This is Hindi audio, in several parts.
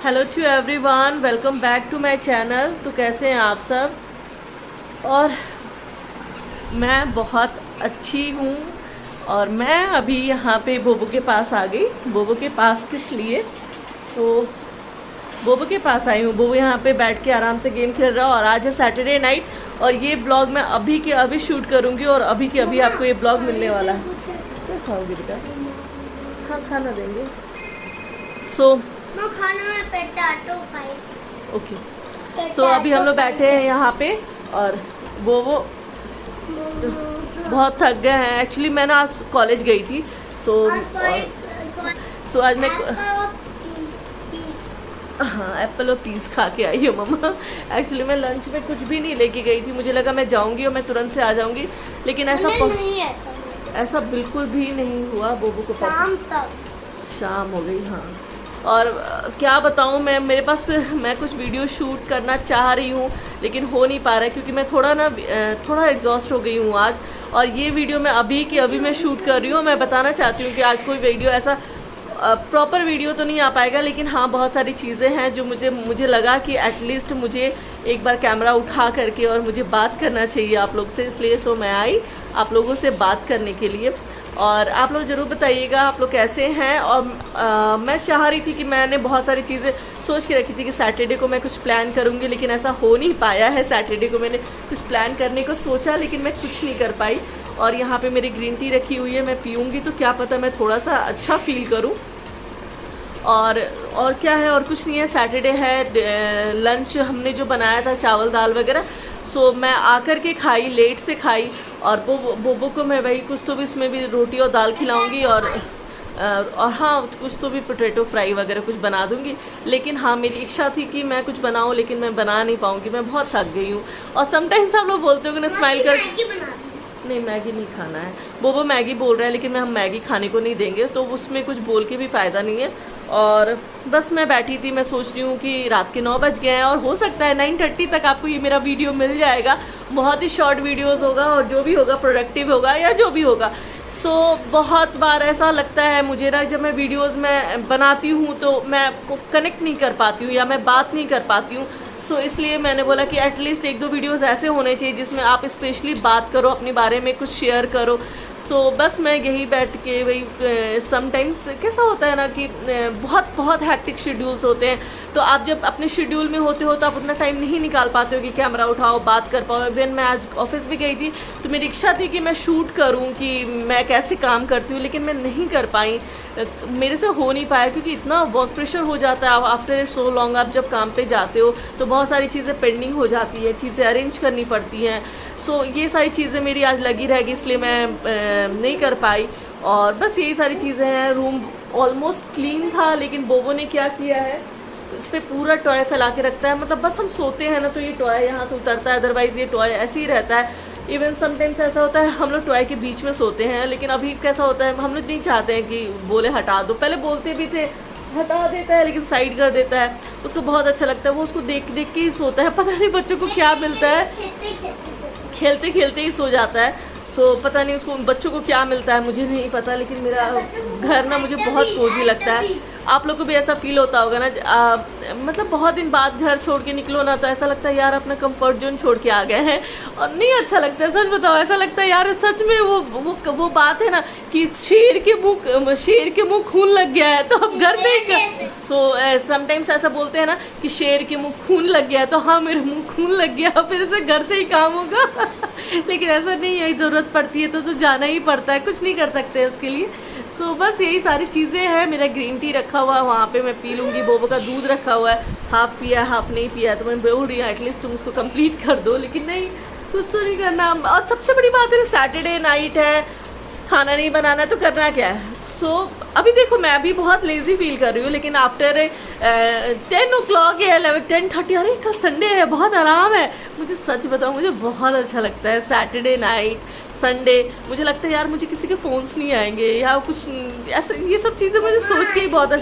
Hello to everyone, welcome back to my channel. तो कैसे हैं आप सब? और मैं बहुत अच्छी हूँ। और मैं अभी यहाँ पे बोबो के पास आ गई। बोबो के पास किस लिए? बोबो के पास आई हूँ। बोबो यहाँ पे बैठ के आराम से गेम खेल रहा है। और आज है सैटरडे नाइट और ये ब्लॉग मैं अभी के अभी शूट करूँगी और अभी के अभी आपको ये ब्लॉग मिलने वाला है। क्या खाओगे बेटा? हाँ, खाना देंगे। खाना में पोटैटो फ्राई। ओके। सो अभी हम लोग बैठे हैं यहाँ पे और वो बहुत थक गए हैं। एक्चुअली मैं ना आज कॉलेज गई थी। सो आज मैं हाँ एप्पल और पीस खा के आई हूँ मम्मा। एक्चुअली मैं लंच में कुछ भी नहीं लेके गई थी। मुझे लगा मैं जाऊँगी और मैं तुरंत से आ जाऊँगी, लेकिन ऐसा बिल्कुल भी नहीं हुआ। बोबो को शाम हो गई। हाँ, और क्या बताऊँ मैं कुछ वीडियो शूट करना चाह रही हूँ लेकिन हो नहीं पा रहा है क्योंकि मैं थोड़ा एग्जॉस्ट हो गई हूँ आज। और ये वीडियो मैं अभी की अभी मैं शूट कर रही हूँ। मैं बताना चाहती हूँ कि आज कोई वीडियो ऐसा प्रॉपर वीडियो तो नहीं आ पाएगा, लेकिन हाँ बहुत सारी चीज़ें हैं जो मुझे लगा कि एटलीस्ट मुझे एक बार कैमरा उठा करके और मुझे बात करना चाहिए आप लोग से, इसलिए मैं आई आप लोगों से बात करने के लिए। और आप लोग ज़रूर बताइएगा आप लोग कैसे हैं। और मैं चाह रही थी कि मैंने बहुत सारी चीज़ें सोच के रखी थी कि सैटरडे को मैं कुछ प्लान करूँगी, लेकिन ऐसा हो नहीं पाया है। सैटरडे को मैंने कुछ प्लान करने को सोचा लेकिन मैं कुछ नहीं कर पाई। और यहाँ पे मेरी ग्रीन टी रखी हुई है, मैं पीऊँगी तो क्या पता मैं थोड़ा सा अच्छा फील करूँ। और क्या है, और कुछ नहीं है। सैटरडे है, लंच हमने जो बनाया था चावल दाल वगैरह, सो मैं आकर के खाई, लेट से खाई। और बोबो को मैं वही कुछ तो भी इसमें भी रोटी और दाल खिलाऊंगी और हाँ कुछ तो भी पोटैटो फ्राई वगैरह कुछ बना दूंगी। लेकिन हाँ मेरी इच्छा थी कि मैं कुछ बनाऊं लेकिन मैं बना नहीं पाऊंगी, मैं बहुत थक गई हूँ। और समटाइम्स आप लोग बोलते हो कि ना स्माइल कर नहीं, मैगी नहीं खाना है। बोबो मैगी बोल रहा है लेकिन हम मैगी खाने को नहीं देंगे, तो उसमें कुछ बोल के भी फ़ायदा नहीं है। और बस मैं बैठी थी, मैं सोच रही हूँ कि रात के 9 बज गए हैं और हो सकता है 9:30 तक आपको ये मेरा वीडियो मिल जाएगा। बहुत ही शॉर्ट वीडियोस होगा और जो भी होगा प्रोडक्टिव होगा या जो भी होगा। सो बहुत बार ऐसा लगता है मुझे ना, जब मैं वीडियोज़ में बनाती हूँ तो मैं को कनेक्ट नहीं कर पाती हूँ या मैं बात नहीं कर पाती हूँ। सो इसलिए मैंने बोला कि एटलीस्ट 1-2 वीडियोस ऐसे होने चाहिए जिसमें आप स्पेशली बात करो, अपने बारे में कुछ शेयर करो। सो बस मैं यही बैठ के वही समटाइम्स कैसा होता है ना कि बहुत हैक्टिक शेड्यूल्स होते हैं, तो आप जब अपने शेड्यूल में होते हो तो आप उतना टाइम नहीं निकाल पाते हो कि कैमरा उठाओ बात कर पाओ। इवन मैं आज ऑफिस भी गई थी तो मेरी इच्छा थी कि मैं शूट करूं कि मैं कैसे काम करती हूँ, लेकिन मैं नहीं कर पाई, मेरे से हो नहीं पाया क्योंकि इतना वर्क प्रेशर हो जाता है। आफ्टर सो लॉन्ग आप जब काम पे जाते हो तो बहुत सारी चीज़ें पेंडिंग हो जाती है, चीज़ें अरेंज करनी पड़ती हैं। सो ये सारी चीज़ें मेरी आज लगी रह गई, इसलिए मैं नहीं कर पाई। और बस यही सारी चीज़ें हैं। रूम ऑलमोस्ट क्लीन था लेकिन बोबो ने क्या किया है, इस पर पूरा टॉय फैला के रखता है। मतलब बस हम सोते हैं ना तो ये टॉय यहाँ से उतरता है, अदरवाइज़ ये टॉय ऐसे ही रहता है। इवन समटाइम्स ऐसा होता है हम लोग टॉय के बीच में सोते हैं, लेकिन अभी कैसा होता है हम लोग नहीं चाहते हैं कि बोले हटा दो। पहले बोलते भी थे हटा देता है लेकिन साइड कर देता है, उसको बहुत अच्छा लगता है। वो उसको देख देख के ही सोता है। पता नहीं बच्चों को क्या मिलता है, खेलते खेलते ही सो जाता है। सो पता नहीं उसको बच्चों को क्या मिलता है, मुझे नहीं पता, लेकिन मेरा घर ना मुझे बहुत कोजी लगता है। आप लोग को भी ऐसा फील होता होगा ना, मतलब बहुत दिन बाद घर छोड़ के निकलो ना तो ऐसा लगता है यार अपना कंफर्ट जोन छोड़ के आ गए हैं और नहीं अच्छा लगता है। सच बताओ, ऐसा लगता है यार सच में वो बात है ना कि शेर के मुंह खून लग गया है तो अब घर से समटाइम्स ऐसा बोलते हैं ना कि शेर के मुंह खून लग गया है, तो हाँ मेरे मुंह खून लग गया, फिर से घर से ही काम होगा। लेकिन ऐसा नहीं है, ज़रूरत पड़ती है तो जाना ही पड़ता है, कुछ नहीं कर सकते उसके लिए। सो बस यही सारी चीज़ें हैं। मेरा ग्रीन टी रखा हुआ है वहाँ पे, मैं पी लूँगी। बोबो का दूध रखा हुआ है, हाफ़ पिया है हाफ़ नहीं पिया है, तो मैं बोल रही हूँ एटलीस्ट तुम उसको कंप्लीट कर दो, लेकिन नहीं, कुछ तो नहीं करना। और सबसे बड़ी बात है सैटरडे नाइट है, खाना नहीं बनाना तो करना क्या है। सो अभी देखो मैं भी बहुत लेज़ी फील कर रही हूँ, लेकिन आफ्टर 10 o'clock या 10:30, अरे कल संडे है, बहुत आराम है। मुझे सच बताऊँ मुझे बहुत अच्छा लगता है सैटरडे नाइट, संडे। मुझे लगता है यार मुझे किसी के फ़ोन्स नहीं आएंगे या कुछ ऐसा, ये सब चीज़ें मुझे सोच के ही बहुत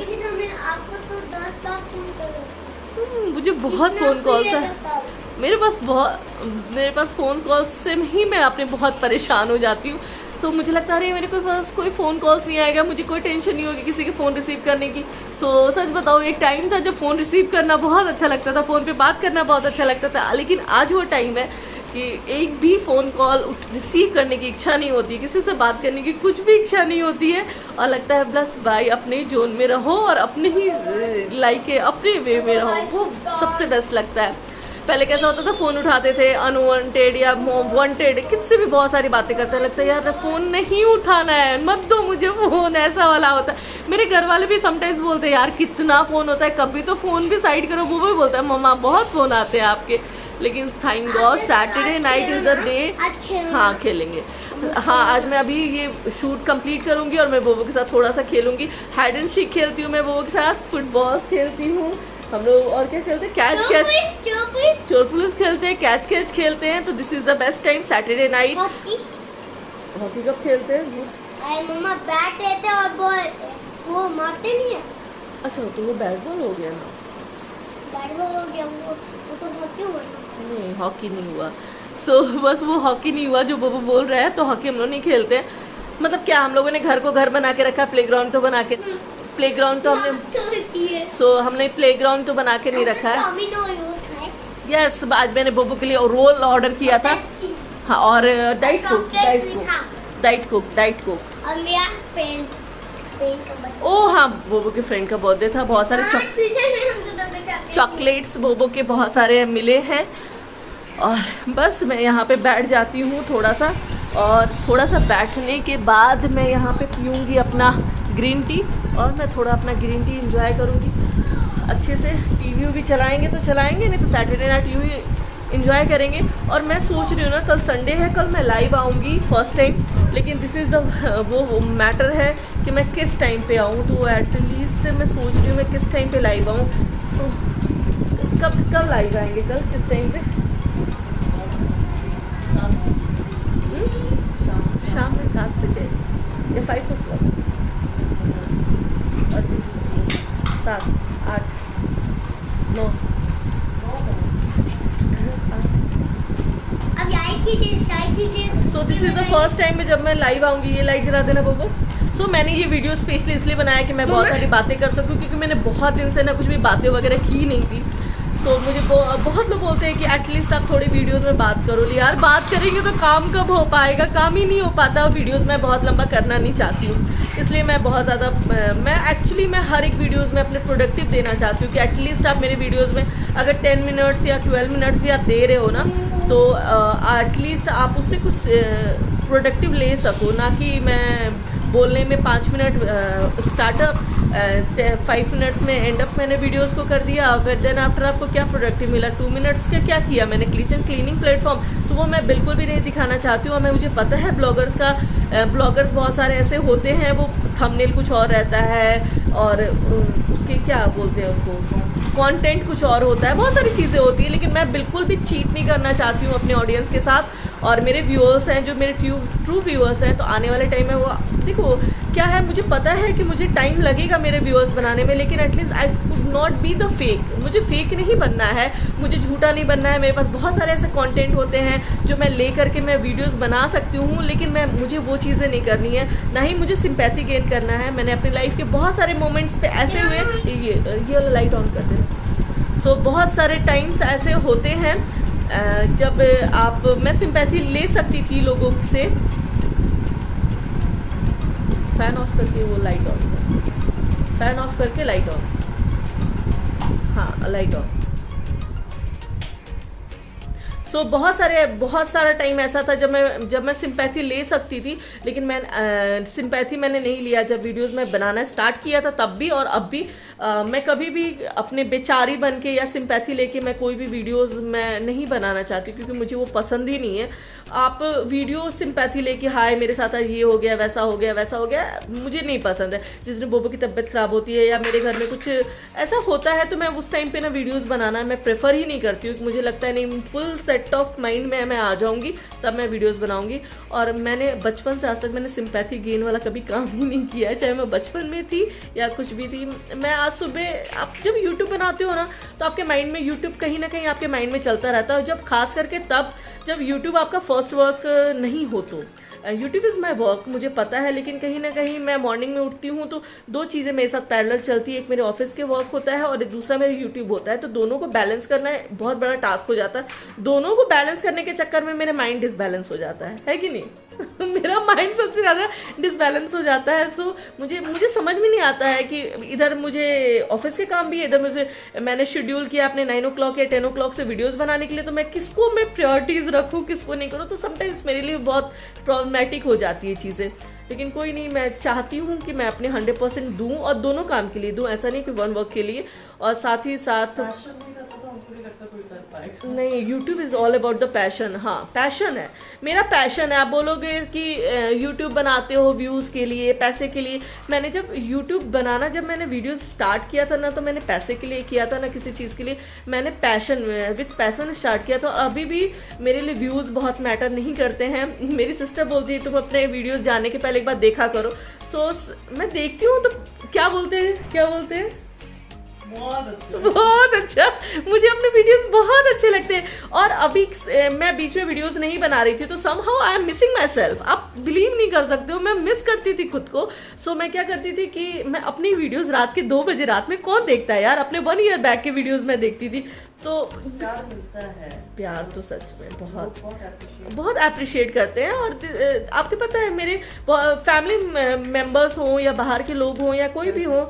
मुझे बहुत फ़ोन कॉल्स है मेरे पास फ़ोन कॉल से ही मैं अपने बहुत परेशान हो जाती हूँ। सो मुझे लगता है अरे मेरे पास कोई फ़ोन कॉल्स नहीं आएगा, मुझे कोई टेंशन नहीं होगी किसी के फ़ोन रिसीव करने की। सो सच बताओ एक टाइम था जब फ़ोन रिसीव करना बहुत अच्छा लगता था, फ़ोन पे बात करना बहुत अच्छा लगता था, लेकिन आज वो टाइम है कि एक भी फ़ोन कॉल रिसीव करने की इच्छा नहीं होती, किसी से बात करने की कुछ भी इच्छा नहीं होती है, और लगता है बस भाई अपने जोन में रहो और अपने ही लाइक अपने वे में रहो, वो सबसे बेस्ट लगता है। पहले कैसा होता था, फ़ोन उठाते थे अनवांटेड या वांटेड, किससे भी बहुत सारी बातें करते हैं, लगता है यार फ़ोन नहीं उठाना है, मत दो मुझे फ़ोन, ऐसा वाला होता है। मेरे घर वाले भी समटाइम्स बोलते हैं यार कितना फ़ोन होता है, कभी तो फ़ोन भी साइड करो। वो भी बोलता है मम्मा बहुत फ़ोन आते हैं आपके, लेकिन thank God Saturday night is the day. हाँ खेलेंगे, हाँ आज मैं अभी ये शूट कंप्लीट करूँगी और मैं बोबो के साथ थोड़ा सा खेलूँगी, हाइड एंड सीक खेलती हूँ मैं बोबो के साथ, फुटबॉल खेलती हूँ हम लोग, और क्या खेलते हैं, कैच कैच चोर पुलिस खेलते हैं, कैच कैच खेलते हैं। तो this is the best time Saturday night. Hockey कब खेलते हैं? मम्मा बैट लेते और बॉल वो मारते नहीं है। अच्छा तो वो बैट बॉल हो गया ना, बैट बॉल हो गया, वो तो हॉकी हुआ ना। नहीं हॉकी नहीं हुआ। सो बस वो हॉकी नहीं हुआ जो बोबो बोल रहा है, तो हॉकी हम लोग नहीं खेलते हैं। मतलब क्या हम लोगों ने घर को घर बना के रखा, प्लेग्राउंड तो बना के, प्लेग्राउंड तो हमने हमने प्लेग्राउंड तो बना के नहीं रखा है। यस आज मैंने बोबो के लिए रोल ऑर्डर किया था, हाँ, और डाइट कोक। और मेरा फ्रेंड ओ हाँ बोबो के फ्रेंड का बर्थडे था, बहुत सारे चॉकलेट्स बोबो के बहुत सारे मिले हैं। और बस मैं यहाँ पे बैठ जाती हूँ थोड़ा सा, और थोड़ा सा बैठने के बाद मैं यहाँ पे पीऊँगी अपना ग्रीन टी, और मैं थोड़ा अपना ग्रीन टी एंजॉय करूँगी अच्छे से। टीवी भी चलाएंगे तो चलाएंगे, नहीं तो सैटरडे नाइट यूँ ही एंजॉय करेंगे। और मैं सोच रही हूँ ना कल संडे है, कल मैं लाइव आऊँगी फर्स्ट टाइम, लेकिन दिस इज़ द वो मैटर है कि मैं किस टाइम पे आऊँ। तो एटलीस्ट मैं सोच रही हूँ मैं किस टाइम पे लाइव आऊँ। सो कब लाइव आएंगे, कल किस टाइम पे? शाम में 7 बजे या 5 o'clock, 7, 8, 9। अब लाइक कीजिए। सो this is the first time में जब मैं लाइव आऊँगी। ये लाइट जला देना बोबो। सो मैंने ये वीडियो स्पेशली इसलिए बनाया कि मैं बहुत सारी बातें कर सकूँ, क्योंकि मैंने बहुत दिन से ना कुछ भी बातें वगैरह की नहीं थी। सो मुझे बहुत लोग बोलते हैं कि एटलीस्ट आप थोड़ी वीडियोस में बात करो। यार बात करेंगे तो काम कब हो पाएगा, काम ही नहीं हो पाता, और वीडियोस में बहुत लंबा करना नहीं चाहती हूँ, इसलिए मैं बहुत ज़्यादा मैं हर एक वीडियोस में अपने प्रोडक्टिव देना चाहती हूँ कि एटलीस्ट आप मेरे वीडियोस में अगर 10 मिनट्स या 12 मिनट्स भी आप दे रहे हो ना, तो एटलीस्ट आप उससे कुछ प्रोडक्टिव ले सको, ना कि मैं बोलने में 5 मिनट स्टार्टअप 5 मिनट्स में एंड अप मैंने वीडियोस को कर दिया, फिर देन आफ्टर आपको क्या प्रोडक्टिव मिला, 2 मिनट्स का क्या किया मैंने किचन क्लीनिंग प्लेटफॉर्म, तो वो मैं बिल्कुल भी नहीं दिखाना चाहती हूँ। और मुझे पता है ब्लॉगर्स बहुत सारे ऐसे होते हैं, वो थंबनेल कुछ और रहता है और उसके क्या बोलते हैं उसको, कंटेंट कुछ और होता है, बहुत सारी चीज़ें होती हैं, लेकिन मैं बिल्कुल भी चीट नहीं करना चाहती हूँ अपने ऑडियंस के साथ। और मेरे व्यूअर्स हैं जो मेरे ट्रू व्यूअर्स हैं, तो आने वाले टाइम में वो देखो क्या है, मुझे पता है कि मुझे टाइम लगेगा मेरे व्यूअर्स बनाने में, लेकिन at least I could not be the fake, मुझे फेक नहीं बनना है, मुझे झूठा नहीं बनना है। मेरे पास बहुत सारे ऐसे कंटेंट होते हैं जो मैं ले करके मैं वीडियोस बना सकती हूँ, लेकिन मुझे वो चीज़ें नहीं करनी है, ना ही मुझे सिंपैथी गेन करना है। मैंने अपनी लाइफ के बहुत सारे मोमेंट्स पे ऐसे हुए, ये वाला लाइट ऑन कर दें। सो बहुत सारे टाइम्स ऐसे होते हैं जब मैं सिंपैथी ले सकती थी लोगों से। फैन ऑफ करके वो लाइट ऑन, फैन ऑफ करके लाइट ऑन, हाँ लाइट ऑन। सो बहुत सारा टाइम ऐसा था जब मैं सिंपैथी ले सकती थी, लेकिन मैं सिंपैथी मैंने नहीं लिया। जब वीडियोस में बनाना स्टार्ट किया था तब भी और अब भी मैं कभी भी अपने बेचारी बन के या सिंपैथी लेके मैं कोई भी वीडियोस मैं नहीं बनाना चाहती, क्योंकि मुझे वो पसंद ही नहीं है। आप वीडियो सिंपैथी लेके हाय मेरे साथ ये हो गया, वैसा हो गया, मुझे नहीं पसंद है। जिस दिन बोबो की तबीयत ख़राब होती है या मेरे घर में कुछ ऐसा होता है, तो मैं उस टाइम पे ना वीडियोस बनाना मैं प्रेफर ही नहीं करती हूँ। मुझे लगता है नहीं, फुल सेट ऑफ माइंड में मैं आ जाऊँगी तब मैं वीडियोज़ बनाऊँगी। और मैंने बचपन से आज तक मैंने सिंपैथी गेन वाला कभी काम ही नहीं किया है, चाहे मैं बचपन में थी या कुछ भी थी। मैं आज सुबह आप जब यूट्यूब बनाते हो ना, तो आपके माइंड में यूट्यूब कहीं ना कहीं आपके माइंड में चलता रहता है, और जब खास करके तब जब यूट्यूब आपका फर्स्ट वर्क नहीं हो, तो यूट्यूब इज़ माई वर्क, मुझे पता है, लेकिन कहीं ना कहीं मैं मॉर्निंग में उठती हूँ तो 2 चीज़ें मेरे साथ पैरेलल चलती है। एक मेरे ऑफिस के वर्क होता है और दूसरा मेरे यूट्यूब होता है, तो दोनों को बैलेंस करना बहुत बड़ा टास्क हो जाता है। दोनों को बैलेंस करने के चक्कर में मेरा माइंड डिसबैलेंस हो जाता है कि नहीं मेरा माइंड सबसे ज़्यादा डिसबैलेंस हो जाता है। सो मुझे समझ में नहीं आता है कि इधर मुझे ऑफिस के काम भी है, इधर मैंने शेड्यूल किया अपने 9 o'clock या 10 o'clock से वीडियोस बनाने के लिए, तो मैं किसको मैं प्रायोरिटीज़ रखूँ, किसको नहीं करूँ, तो समटाइम्स मेरे लिए बहुत प्रॉब्लमेटिक हो जाती है चीज़ें। लेकिन कोई नहीं, मैं चाहती हूँ कि मैं अपने 100% दूँ और दोनों काम के लिए दूँ, ऐसा नहीं कि वन वर्क के लिए और साथ ही साथ नहीं। YouTube is all about the passion. हाँ, पैशन है, मेरा पैशन है। आप बोलोगे कि यूट्यूब बनाते हो व्यूज़ के लिए, पैसे के लिए। मैंने जब यूट्यूब बनाना, जब मैंने वीडियो स्टार्ट किया था ना, तो मैंने पैसे के लिए किया था ना किसी चीज़ के लिए, मैंने पैशन विथ पैशन स्टार्ट किया था। अभी भी मेरे लिए व्यूज़ बहुत मैटर नहीं करते हैं। मेरी सिस्टर बोलती है तुम अपने वीडियोज़ जाने के पहले एक बार देखा करो। सो मैं देखती हूँ तो क्या बोलते हैं बहुत अच्छा, मुझे अपने वीडियोस बहुत अच्छे लगते हैं। और अभी मैं बीच में वीडियोस नहीं बना रही थी तो somehow I am missing my self. आप बिलीव नहीं कर सकते हो, मैं मिस करती थी खुद को। सो मैं क्या करती थी कि मैं अपनी वीडियोस रात के 2 बजे रात में, कौन देखता है यार, अपने 1 year बैक के वीडियोस में देखती थी। तो प्यार मिलता है, प्यार तो सच में बहुत अप्रिशिएट करते हैं। और आपको पता है मेरे फैमिली मेम्बर्स हों या बाहर के लोग हों या कोई भी हो,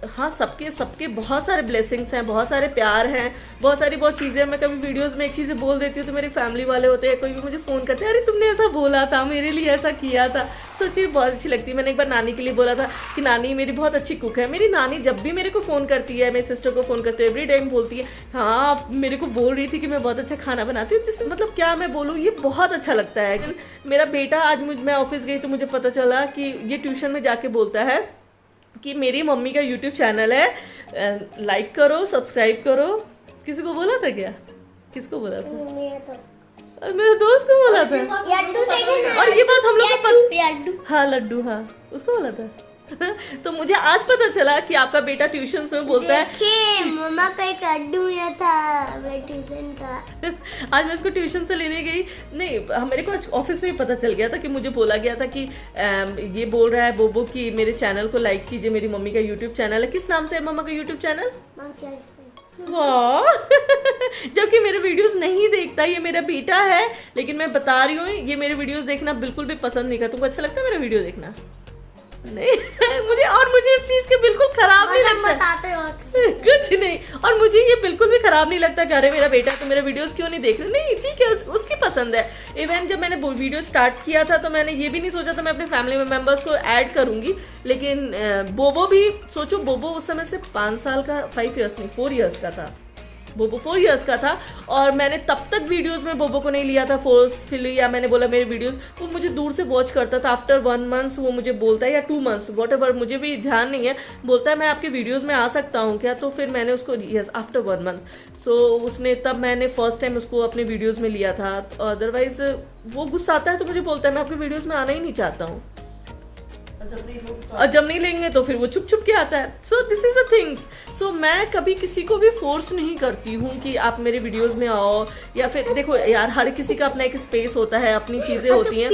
हाँ, सबके बहुत सारे ब्लेसिंग्स हैं, बहुत सारे प्यार हैं, बहुत चीज़ें। मैं कभी वीडियोस में एक चीज़ें बोल देती हूँ तो मेरे फैमिली वाले होते हैं, कोई भी मुझे फ़ोन करते हैं, अरे तुमने ऐसा बोला था, मेरे लिए ऐसा किया था। सोचिए, बहुत अच्छी लगती है। मैंने एक बार नानी के लिए बोला था कि नानी मेरी बहुत अच्छी कुक है। मेरी नानी जब भी मेरे को फ़ोन करती है, मेरी सिस्टर को फ़ोन करती है, एवरी टाइम बोलती है हाँ मेरे को बोल रही थी कि मैं बहुत अच्छा खाना बनाती हूँ। इससे मतलब क्या मैं बोलूँ, ये बहुत अच्छा लगता है। मेरा बेटा आज मैं ऑफिस गई तो मुझे पता चला कि ये ट्यूशन में जाके बोलता है कि मेरी मम्मी का यूट्यूब चैनल है, लाइक करो, सब्सक्राइब करो। किसी को बोला था क्या? किसको बोला था? मेरे दोस्त को बोला था। और ये बात हम लोग को हाँ, लड्डू, हाँ, उसको बोला था। तो मुझे आज पता चला कि आपका बेटा ट्यूशन में बोलता है मम्मा का एक लड्डू था ट्यूशन का। आज मैं इसको ट्यूशन से लेने गई, नहीं मेरे को ऑफिस में पता चल गया था कि मुझे बोला गया था कि ये बोल रहा है बोबो कि मेरे चैनल को लाइक कीजिए, मेरी मम्मी का यूट्यूब चैनल है। किस नाम से है मम्मा का यूट्यूब चैनल? वाह जबकि मेरे वीडियोस नहीं देखता, ये मेरा बेटा है, लेकिन मैं बता रही हूँ ये मेरे वीडियोस देखना बिल्कुल भी पसंद नहीं करता। तुमको अच्छा लगता है मेरा वीडियो देखना? नहीं मुझे इस चीज के बिल्कुल खराब नहीं लगता कुछ नहीं। और मुझे ये बिल्कुल भी खराब नहीं लगता कि अरे मेरा बेटा तो मेरा वीडियोस क्यों नहीं देख रहा। नहीं, ठीक है, उसकी पसंद है। इवन जब मैंने वीडियो स्टार्ट किया था तो मैंने ये भी नहीं सोचा था मैं अपने फैमिली मेम्बर्स को ऐड करूंगी, लेकिन बोबो भी सोचो, बोबो उस समय से 5 साल का, 5 years नहीं 4 years का था। बोबो 4 years का था और मैंने तब तक वीडियोस में बोबो को नहीं लिया था फोर्सफुली, या मैंने बोला मेरे वीडियोस, वो मुझे दूर से वॉच करता था। आफ्टर 1 month वो मुझे बोलता है, या 2 months व्हाटएवर, मुझे भी ध्यान नहीं है, बोलता है मैं आपके वीडियोस में आ सकता हूँ क्या? तो फिर मैंने उसको यस आफ्टर 1 month। सो उसने तब मैंने फर्स्ट टाइम उसको अपने वीडियोज़ में लिया था। अदरवाइज वो गुस्सा आता है तो मुझे बोलता है मैं आपके वीडियोज़ में आना ही नहीं चाहता हूँ, और जब नहीं लेंगे तो फिर वो छुप छुप के आता है। So this is the things. So मैं कभी किसी को भी फोर्स नहीं करती हूँ कि आप मेरे वीडियोस में आओ, या फिर देखो यार हर किसी का अपना एक स्पेस होता है, अपनी चीजें होती हैं।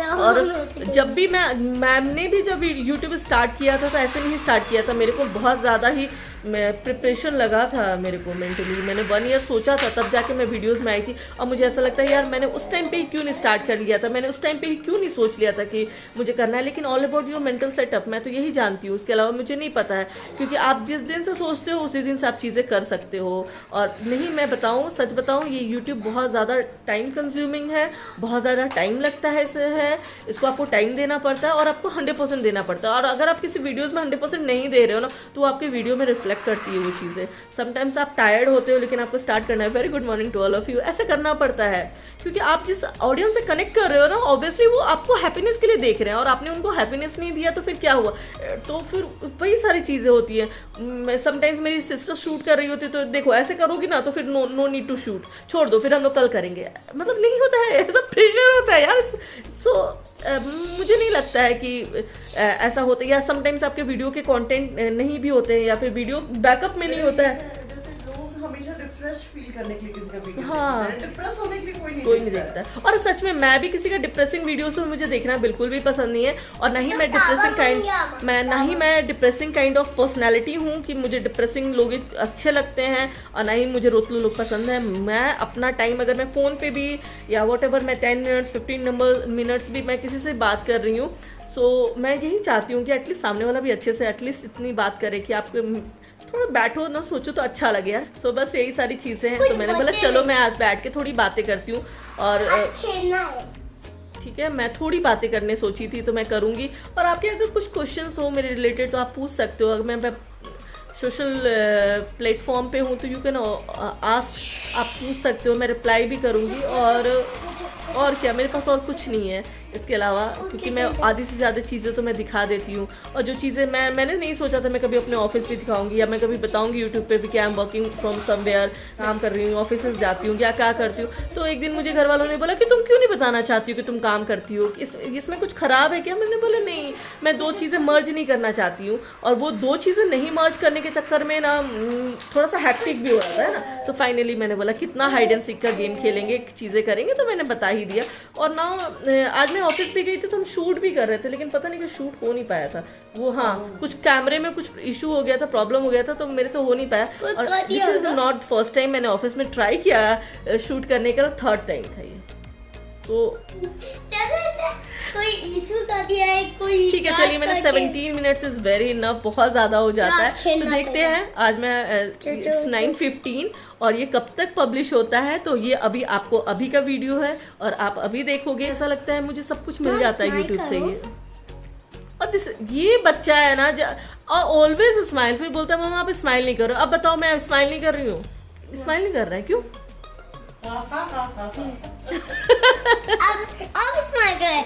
और जब भी मैम ने भी जब यूट्यूब स्टार्ट किया था तो ऐसे नहीं स्टार्ट किया था, मेरे को बहुत ज़्यादा ही प्रिपरेशन लगा था मेरे को मेंटली। मैंने 1 year सोचा था तब जाके मैं वीडियोस में आई थी। और मुझे ऐसा लगता है यार मैंने उस टाइम पे ही क्यों नहीं स्टार्ट कर लिया था, मैंने उस टाइम पे ही क्यों नहीं सोच लिया था कि मुझे करना है। लेकिन all about your mental setup मैं तो यही जानती हूँ, उसके अलावा मुझे नहीं पता है, क्योंकि आप जिस दिन से सोचते हो उसी दिन से आप चीज़ें कर सकते हो। और नहीं, मैं बताऊँ, सच बताऊँ, ये यूट्यूब बहुत ज़्यादा टाइम कंज्यूमिंग है, बहुत ज़्यादा टाइम लगता है इसको आपको टाइम देना पड़ता है और आपको 100% देना पड़ता है। और अगर आप किसी वीडियोज़ में 100% नहीं दे रहे हो ना तो आपके वीडियो में रिफ्लेक्ट करती है वो चीज़ें। समटाइम्स आप टायर्ड होते हो लेकिन आपको स्टार्ट करना है, very good morning to all of you, ऐसा करना पड़ता है, क्योंकि आप जिस ऑडियंस से कनेक्ट कर रहे हो ना, ऑब्वियसली वो आपको हैप्पीनेस के लिए देख रहे हैं और आपने उनको हैप्पीनेस नहीं दिया तो फिर क्या हुआ? तो फिर वही सारी चीज़ें होती हैं। समटाइम्स मेरी सिस्टर शूट कर रही होती है तो देखो ऐसे करोगी ना तो फिर नो नीड टू शूट, छोड़ दो, फिर हम लोग कल करेंगे। मतलब नहीं होता है, ऐसा प्रेशर होता है यार। सो मुझे नहीं लगता है कि ऐसा होता है, या समटाइम्स आपके वीडियो के कंटेंट नहीं भी होते हैं, या फिर वीडियो बैकअप में नहीं होता है। हमेशा रिफ्रेश फील करने के लिए किसी का वीडियो हाँ। देखता है, डिप्रेस होने के लिए कोई कोई नहीं नहीं देखता है। और सच में मैं भी किसी का डिप्रेसिंग वीडियोस मुझे देखना बिल्कुल भी पसंद नहीं है, और ना ही मैं डिप्रेसिंग काइंड ऑफ पर्सनैलिटी हूँ कि मुझे डिप्रेसिंग लोग अच्छे लगते हैं, और ना ही मुझे रोतलू लोग पसंद है। मैं अपना टाइम अगर मैं फ़ोन पे भी या वॉट एवर मैं 10 मिनट्स 15 मिनट्स भी मैं किसी से बात कर रही हूँ, सो मैं यही चाहती हूँ कि एटलीस्ट सामने वाला भी अच्छे से एटलीस्ट इतनी बात करे कि आपको थोड़ा बैठो ना सोचो तो अच्छा लगे यार। सो बस यही सारी चीज़ें हैं, तो मैंने बोला चलो मैं आज बैठ के थोड़ी बातें करती हूँ। और खेलना है। ठीक है, मैं थोड़ी बातें करने सोची थी तो मैं करूँगी, और आपके अगर कुछ क्वेश्चंस हो मेरे रिलेटेड तो आप पूछ सकते हो। अगर मैं सोशल प्लेटफॉर्म पे हूँ तो यू कैन आस्क, आप पूछ सकते हो, मैं रिप्लाई भी करूँगी। और क्या, मेरे पास और कुछ नहीं है इसके अलावा, क्योंकि मैं आधी से ज़्यादा चीज़ें तो मैं दिखा देती हूँ, और जो चीज़ें मैंने नहीं सोचा था मैं कभी अपने ऑफिस भी दिखाऊंगी, या मैं कभी बताऊंगी यूट्यूब पे भी कि I am working from somewhere, काम कर रही हूँ, ऑफिस जाती हूँ, क्या करती हूँ। तो एक दिन मुझे घर वालों ने बोला कि तुम क्यों नहीं बताना चाहती हो कि तुम काम करती हो, इसमें कुछ ख़राब है क्या? मैंने बोला नहीं, मैं दो चीज़ें मर्ज नहीं करना चाहती हूँ, और वो दो चीज़ें नहीं मर्ज करने के चक्कर में ना थोड़ा सा हैक्टिक भी हो रहा था ना। तो फाइनली मैंने बोला कितना हाइड एंड सीक का गेम खेलेंगे, चीज़ें करेंगे, तो मैंने बता ही दिया। और ना आज मैं ऑफिस भी गई थी तो हम शूट भी कर रहे थे, लेकिन पता नहीं कि शूट हो नहीं पाया था वो। हाँ, कुछ कैमरे में कुछ इशू हो गया था, प्रॉब्लम हो गया था, तो मेरे से हो नहीं पाया। और this is not first time मैंने ऑफिस में ट्राई किया शूट करने का, थर्ड टाइम था ये। सो कोई इशू कर दिया है, कोई ठीक है, चलिए मैंने 17 मिनट्स इज वेरी इनफ, बहुत ज़्यादा हो जाता है। तो देखते हैं आज मैं 9:15 और ये कब तक पब्लिश होता है। तो ये अभी आपको अभी का वीडियो है और आप अभी देखोगे। ऐसा लगता है मुझे सब कुछ मिल जाता है यूट्यूब से ये। और ये बच्चा है ना ऑलवेज स्माइल, फिर बोलता है मम्मा आप स्माइल नहीं करो। अब बताओ मैं स्माइल नहीं कर रही हूँ, स्माइल नहीं कर रहा है क्यों? अब स्माइल करें।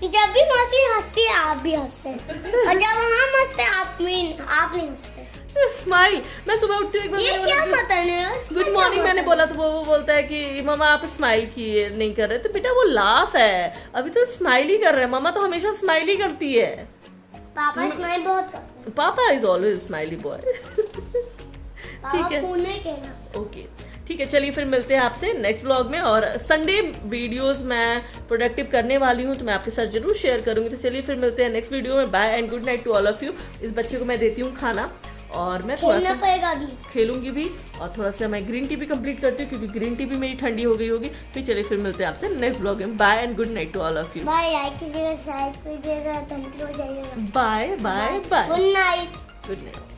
जब भी मासी हंसती है आप भी हंसते हैं, और जब हम हंसते हैं आप नहीं हंसते। स्माइल, मैं सुबह उठती हूँ ये क्या मतलब है? गुड मॉर्निंग मैंने बोला तो वो बोलता है कि मम्मा आप स्माइल किए नहीं कर रहे। तो बेटा वो लाफ है, अभी तो स्माइल ही कर रहे हैं। मम्मा तो हमेशा स्माइल ही करती है। पापा स्माइल बहुत करते हैं। पापा इज ऑलवेज स्माइली बॉय। ठीक है, ओके ठीक है, चलिए फिर मिलते हैं आपसे नेक्स्ट व्लॉग में। और संडे वीडियोस मैं प्रोडक्टिव करने वाली हूँ तो मैं आपके साथ जरूर शेयर करूंगी। तो चलिए फिर मिलते हैं नेक्स्ट वीडियो में। Bye and good night to all of you. इस बच्चे को मैं देती हूँ खाना, और मैं थोड़ा सा खेलूंगी भी, और थोड़ा सा मैं ग्रीन टी भी कंप्लीट करती हूँ, क्योंकि ग्रीन टी भी मेरी ठंडी हो गई होगी। फिर चलिए फिर मिलते हैं आपसे नेक्स्ट व्लॉग में। Bye and good night to all of you. Bye, like कीजिएगा, शेयर कीजिएगा, घंटी हो जाइएगा। Bye bye bye, good night. Good night.